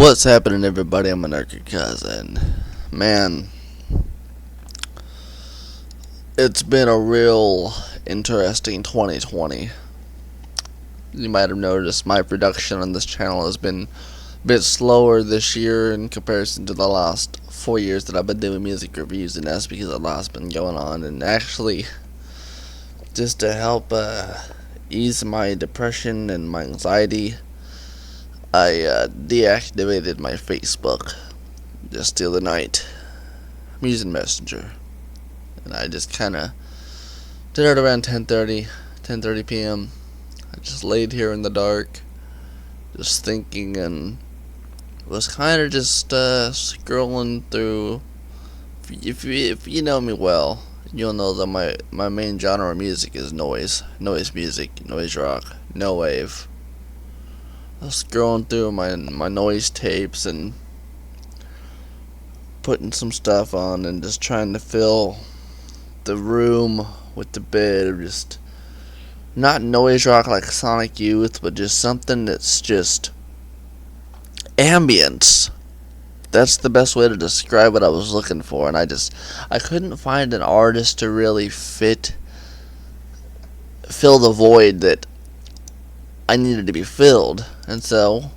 What's happening, everybody? I'm Anarka, and man, it's been a real interesting 2020. You might have noticed my production on this channel has been a bit slower this year in comparison to the last 4 years that I've been doing music reviews, and that's because a lot's been going on. And actually, just to help ease my depression and my anxiety, I deactivated my Facebook just the other night. I'm using Messenger, and I just kind of did it around 10:30 p.m. I just laid here in the dark, just thinking, and was kind of just scrolling through. If you know me well, you'll know that my main genre of music is noise music, noise rock, no wave. I was scrolling through my noise tapes and putting some stuff on and just trying to fill the room with the bit of just not noise rock like Sonic Youth, but just something that's just ambience. That's the best way to describe what I was looking for, and I couldn't find an artist to really fill the void that I needed to be filled. And so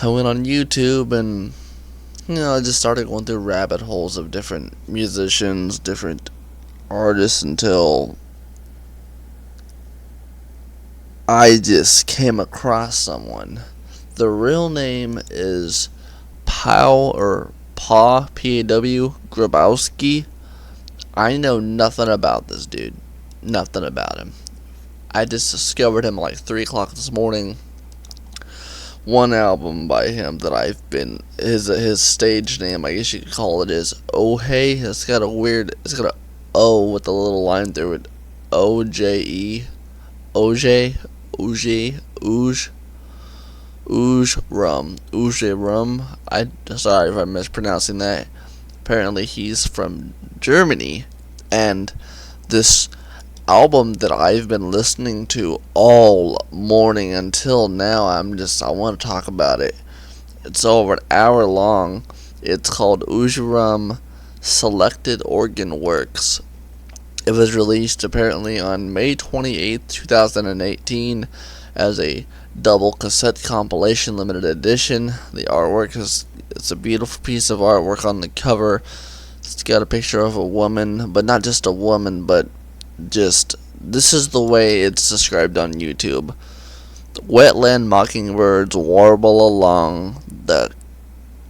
I went on YouTube and I just started going through rabbit holes of different musicians, different artists, until I just came across someone. The real name is Paw P-A-W Grabowski. I know nothing about this dude. Nothing about him. I just discovered him like 3 o'clock this morning. One album by him that I've been his stage name, I guess you could call it, is Oje. It's got a O with a little line through it. O-J-E. øjeRum. Sorry if I'm mispronouncing that. Apparently he's from Germany, and this album that I've been listening to all morning until now, I want to talk about it. It's over an hour long. It's called øjeRum Selected Organ Works. It was released apparently on May 28th, 2018 as a double cassette compilation limited edition. The artwork it's a beautiful piece of artwork on the cover. It's got a picture of a woman, but not just a woman, but this is the way it's described on YouTube. Wetland mockingbirds warble along the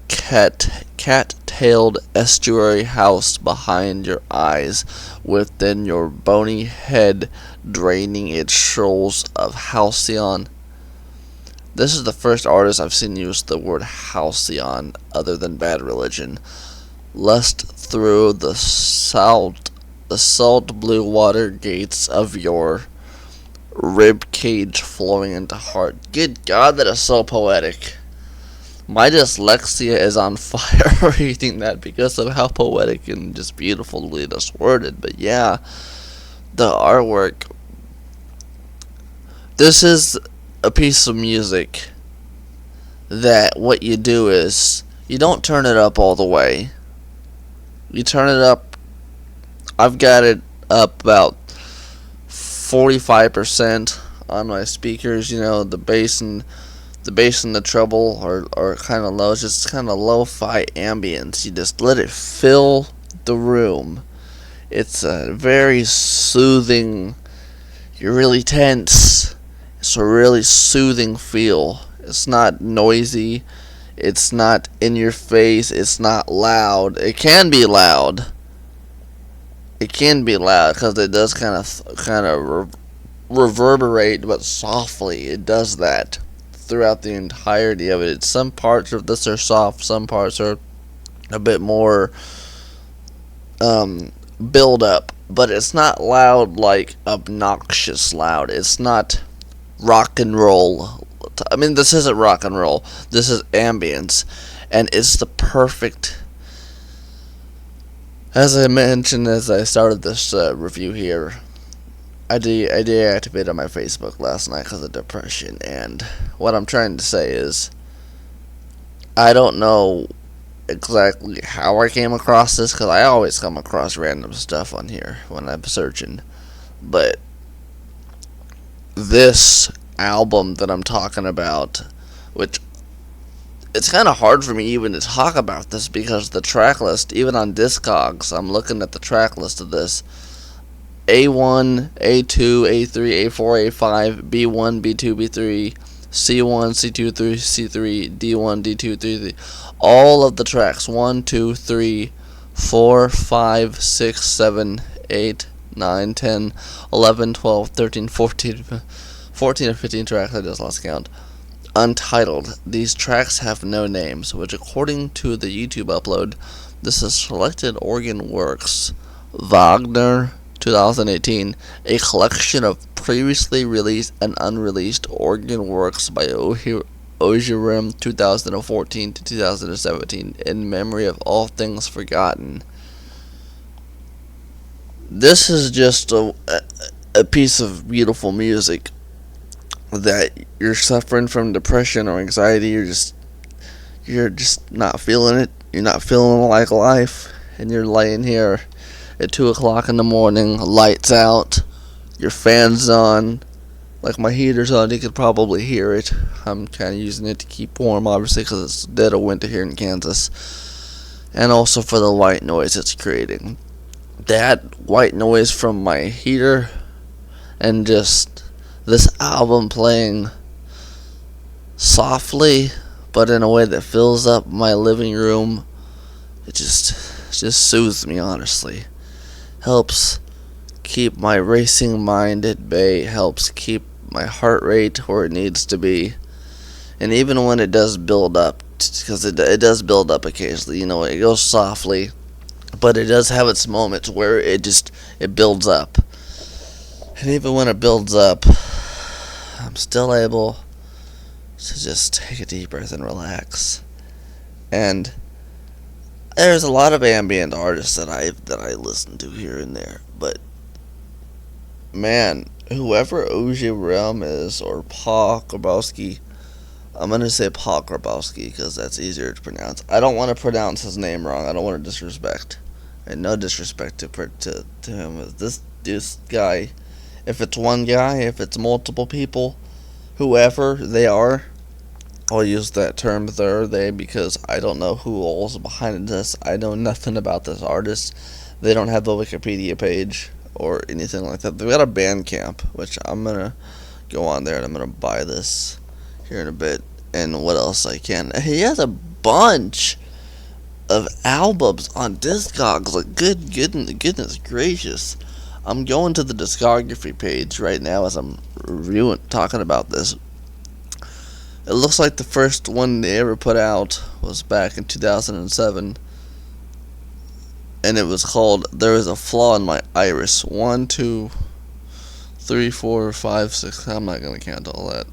cat-tailed estuary house behind your eyes, within your bony head draining its shoals of halcyon. This is the first artist I've seen use the word halcyon other than Bad Religion. Lust through the salt blue water gates of your rib cage flowing into heart. Good God, that is so poetic. My dyslexia is on fire reading that because of how poetic and just beautifully that's worded. But yeah, the artwork. This is a piece of music that what you do is you don't turn it up all the way. You turn it up. I've got it up about 45% on my speakers. The bass and the treble are kind of low. It's just kind of lo-fi ambience. You just let it fill the room. It's a very soothing. You're really tense. It's a really soothing feel. It's not noisy. It's not in your face. It's not loud. It can be loud. It can be loud because it does kind of reverberate, but softly. It does that throughout the entirety of it. Some parts of this are soft, some parts are a bit more build up, but it's not loud like obnoxious loud. It's not rock and roll. I mean, this isn't rock and roll. This is ambience, and it's the perfect. As I mentioned as I started this review here, I deactivated my Facebook last night because of depression, and what I'm trying to say is I don't know exactly how I came across this, because I always come across random stuff on here when I'm searching. But this album that I'm talking about, which it's kind of hard for me even to talk about this because the track list, even on Discogs, I'm looking at the track list of this. A1, A2, A3, A4, A5, B1, B2, B3, C1, C2, C3, D1, D2, D3. All of the tracks 1, 2, 3, 4, 5, 6, 7, 8, 9, 10, 11, 12, 13, 14, 14 or 15 tracks. I just lost count. Untitled. These tracks have no names, which according to the YouTube upload, this is Selected Organ Works, Wagner, 2018, a collection of previously released and unreleased organ works by øjeRum 2014 to 2017 in memory of all things forgotten. This is just a piece of beautiful music that you're suffering from depression or anxiety, you're just not feeling it, you're not feeling like life, and you're laying here at 2 o'clock in the morning, lights out, your fan's on, like my heater's on, you could probably hear it. I'm kind of using it to keep warm, obviously, because it's dead of winter here in Kansas, and also for the white noise it's creating. That white noise from my heater, and just this album playing softly, but in a way that fills up my living room, it just soothes me, honestly. Helps keep my racing mind at bay, helps keep my heart rate where it needs to be. And even when it does build up, because it does build up occasionally, it goes softly, but it does have its moments where it builds up. And even when it builds up, I'm still able to just take a deep breath and relax. And there's a lot of ambient artists that I listen to here and there, but man, whoever øjeRum is, or Paw Grabowski, I'm gonna say Paw Grabowski because that's easier to pronounce. I don't want to pronounce his name wrong. I don't want to disrespect, and no disrespect to him. This guy, if it's one guy, if it's multiple people, whoever they are, I'll use that term they, because I don't know who all's behind this. I know nothing about this artist. They don't have a Wikipedia page or anything like that. They've got a Bandcamp, which I'm gonna go on there and I'm gonna buy this here in a bit. And what else I can? He has a bunch of albums on Discogs. Like goodness gracious. I'm going to the discography page right now as I'm talking about this. It looks like the first one they ever put out was back in 2007. And it was called There Is a Flaw in My Iris. 1, 2, 3, 4, 5, 6. I'm not going to count all that.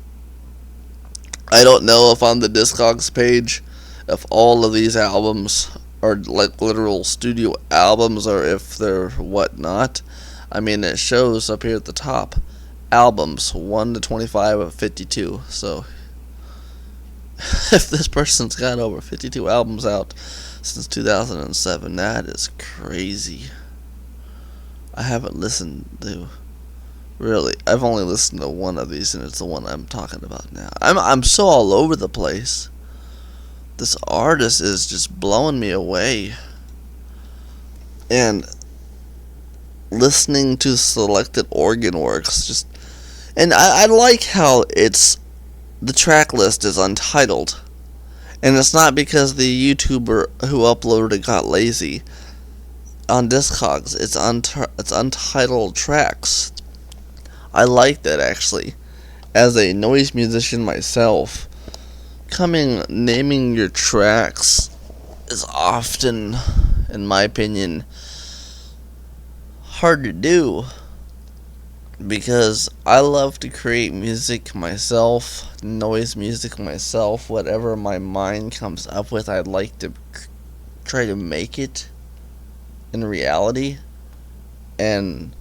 I don't know if on the Discogs page, if all of these albums are like literal studio albums or if they're whatnot. I mean, it shows up here at the top, albums 1 to 25 of 52. So if this person's got over 52 albums out since 2007, that is crazy. I haven't listened to, really, I've only listened to one of these, and it's the one I'm talking about now. I'm so all over the place. This artist is just blowing me away. And listening to Selected Organ Works, and I like how the track list is untitled, and it's not because the YouTuber who uploaded it got lazy. On Discogs, it's untitled tracks. I like that, actually. As a noise musician myself, naming your tracks is often, in my opinion, hard to do, because I love to create music myself, noise music myself. Whatever my mind comes up with, I'd like to try to make it in reality. And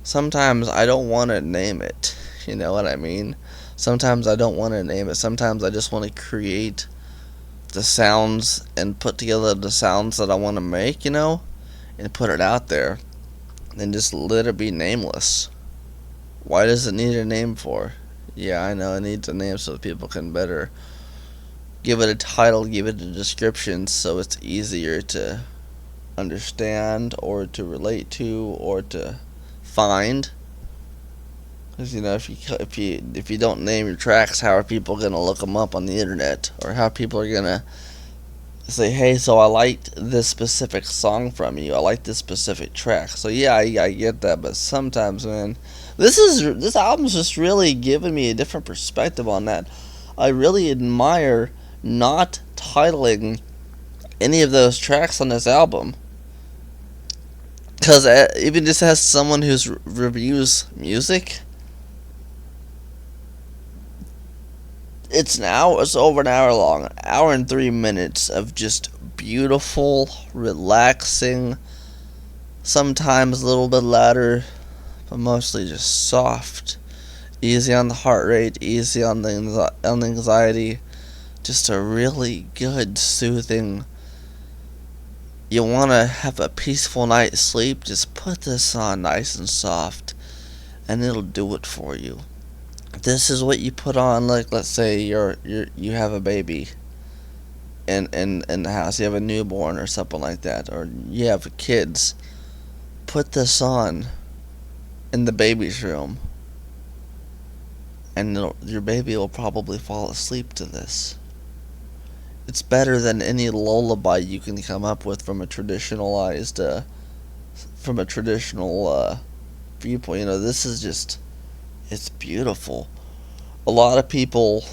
sometimes I don't want to name it, you know what I mean? Sometimes I don't want to name it. Sometimes I just want to create the sounds and put together the sounds that I want to make, and put it out there, and just let it be nameless. Why does it need a name for? Yeah, I know it needs a name so people can better give it a title, give it a description, so it's easier to understand or to relate to or to find. Because if you don't name your tracks, how are people gonna look them up on the internet, or how people are gonna say, hey, so I liked this specific song from you, I like this specific track. So yeah, I get that, but sometimes, man, this album's just really giving me a different perspective on that. I really admire not titling any of those tracks on this album, because even just as someone who reviews music, it's over an hour long, an hour and 3 minutes of just beautiful, relaxing, sometimes a little bit louder, but mostly just soft, easy on the heart rate, easy on the anxiety, just a really good, soothing. You want to have a peaceful night's sleep, just put this on nice and soft, and it'll do it for you. This is what you put on, like, let's say you have a baby in the house, you have a newborn or something like that, or you have kids. Put this on in the baby's room, and your baby will probably fall asleep to this. It's better than any lullaby you can come up with from a traditional viewpoint. This is just, it's beautiful. A lot of people,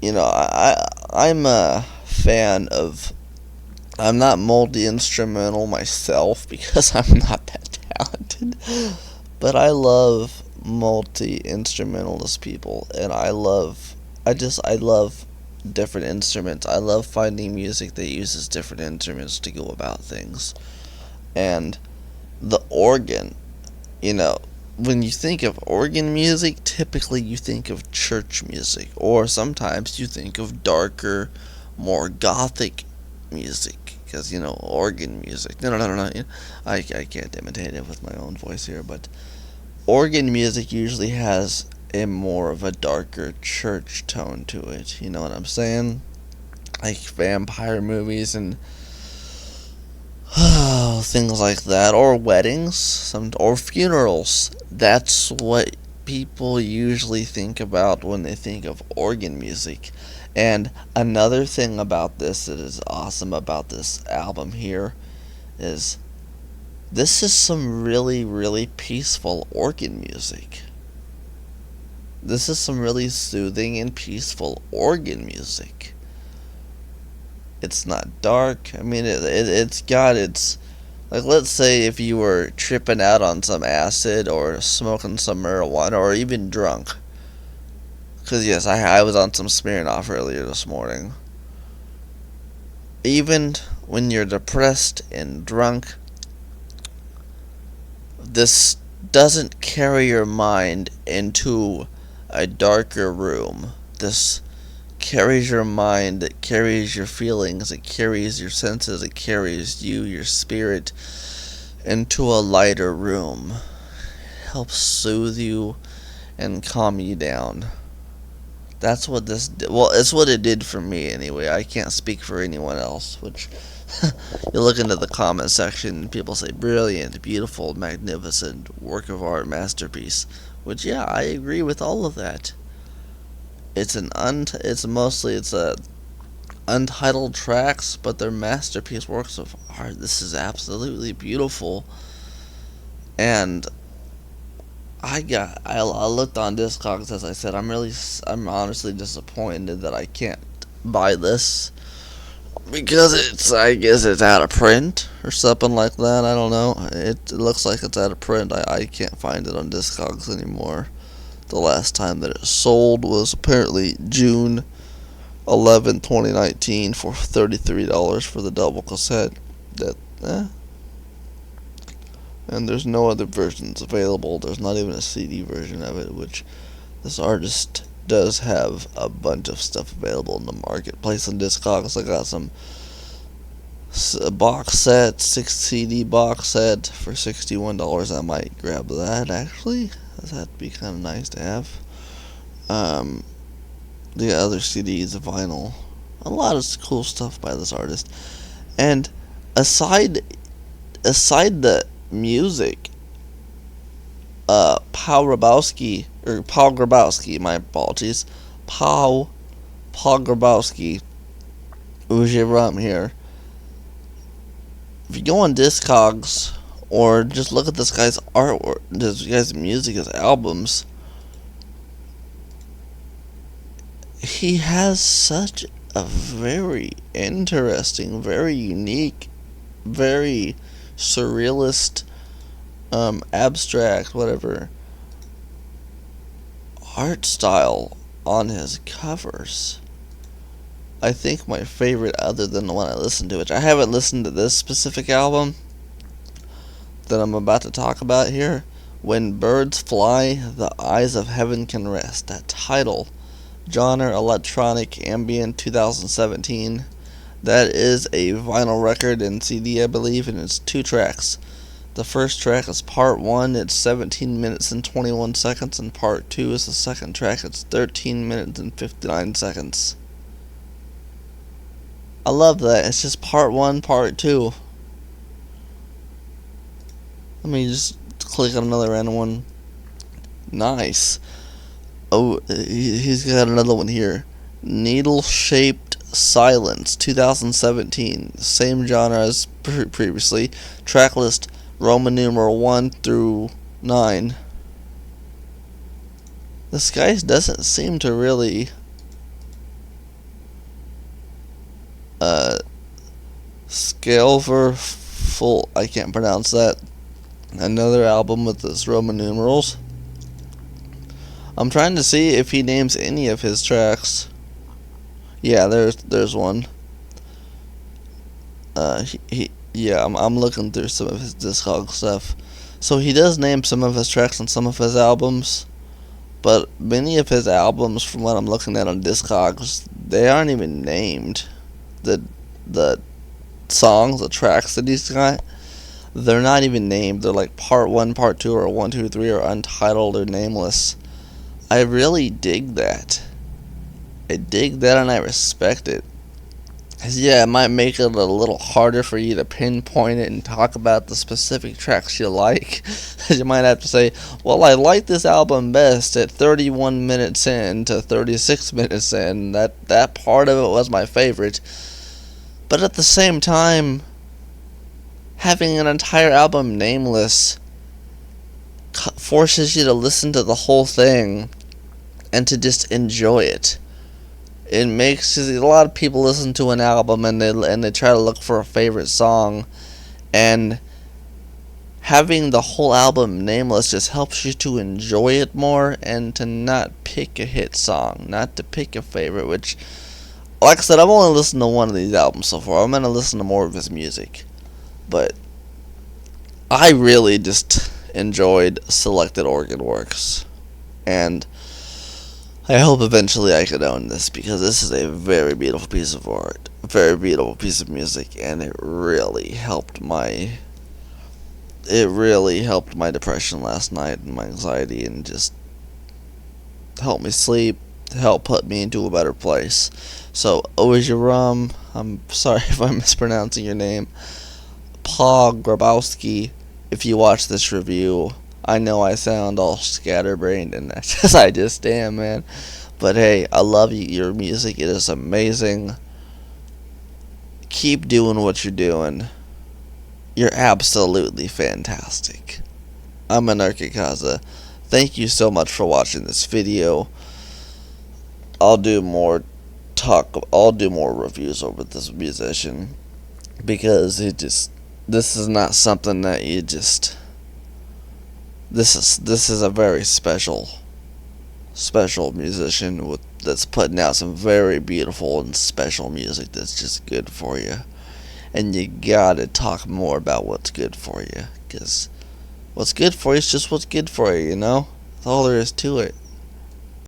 I'm a fan of, I'm not multi-instrumental myself because I'm not that talented, but I love multi-instrumentalist people, and I love different instruments. I love finding music that uses different instruments to go about things. And the organ, when you think of organ music, typically you think of church music, or sometimes you think of darker, more gothic music, because, organ music. No. I can't imitate it with my own voice here, but organ music usually has a more of a darker church tone to it. You know what I'm saying? Like vampire movies and things like that, or weddings, or funerals. That's what people usually think about when they think of organ music. And another thing about this that is awesome about this album here is this is some really, really peaceful organ music. This is some really soothing and peaceful organ music. It's not dark. I mean, it's like, let's say if you were tripping out on some acid or smoking some marijuana or even drunk. Because, yes, I was on some Smirnoff earlier this morning. Even when you're depressed and drunk, this doesn't carry your mind into a darker room. This carries your mind, it carries your feelings, it carries your senses, it carries you, your spirit, into a lighter room. It helps soothe you and calm you down. That's what this did. Well, it's what it did for me anyway. I can't speak for anyone else, which you look into the comment section and people say brilliant, beautiful, magnificent, work of art, masterpiece. Which, yeah, I agree with all of that. It's untitled tracks, but they're masterpiece works of art. This is absolutely beautiful. And I looked on Discogs, as I said. I'm honestly disappointed that I can't buy this, because I guess it's out of print or something like that. I don't know. It looks like it's out of print. I can't find it on Discogs anymore. The last time that it sold was apparently June 11, 2019 for $33 for the double cassette. And there's no other versions available. There's not even a CD version of it, which this artist does have a bunch of stuff available in the marketplace on Discogs. I got some box set, 6 CD box set for $61. I might grab that actually. That'd be kind of nice to have. The other CDs, vinyl, a lot of cool stuff by this artist. And aside the music, Paw Grabowski, my apologies, Paw Grabowski, øjeRum here. If you go on Discogs or just look at this guy's artwork, this guy's music, his albums, he has such a very interesting, very unique, very surrealist, abstract, whatever, art style on his covers. I think my favorite, other than the one I listened to, which I haven't listened to this specific album that I'm about to talk about here, When Birds Fly, The Eyes of Heaven Can Rest. That title, genre electronic ambient 2017. That is a vinyl record and CD, I believe, and it's 2 tracks. The first track is part 1, it's 17 minutes and 21 seconds, and part 2 is the second track, it's 13 minutes and 59 seconds. I love that. It's just part 1, part 2. Let me just click on another random one. Nice. Oh, he's got another one here. Needle Shaped Silence, 2017. Same genre as previously. Track list Roman numeral 1 through 9. This guy doesn't seem to really scale for full. I can't pronounce that. Another album with this Roman numerals. I'm trying to see if he names any of his tracks. Yeah, there's one. I'm looking through some of his Discogs stuff. So he does name some of his tracks on some of his albums, but many of his albums, from what I'm looking at on Discogs, they aren't even named. The songs, the tracks that he's got, they're not even named. They're like part 1, part 2, or 1, 2, 3, or untitled or nameless. I really dig that. I dig that, and I respect it. 'Cause yeah, it might make it a little harder for you to pinpoint it and talk about the specific tracks you like. You might have to say, well, I like this album best at 31 minutes in to 36 minutes in. That part of it was my favorite. But at the same time, having an entire album nameless forces you to listen to the whole thing and to just enjoy it. It makes a lot of people listen to an album and they try to look for a favorite song, and having the whole album nameless just helps you to enjoy it more and to not pick a hit song, not to pick a favorite, which, like I said, I've only listened to one of these albums so far. I'm going to listen to more of his music, but I really just enjoyed Selected Organ Works, and I hope eventually I could own this, because this is a very beautiful piece of art, a very beautiful piece of music, and it really helped my depression last night and my anxiety, and just helped me sleep, helped put me into a better place. So, øjeRum, I'm sorry if I'm mispronouncing your name, Paw Grabowski, if you watch this review, I know I sound all scatterbrained, and that's just, I just am, man. But hey, I love your music. It is amazing. Keep doing what you're doing. You're absolutely fantastic. I'm Anarka Akaza. Thank you so much for watching this video. I'll do more reviews over this musician, because this is not something that you just. This is a very special musician that's putting out some very beautiful and special music that's just good for you. And you gotta talk more about what's good for you, because what's good for you is just what's good for you, you know? That's all there is to it.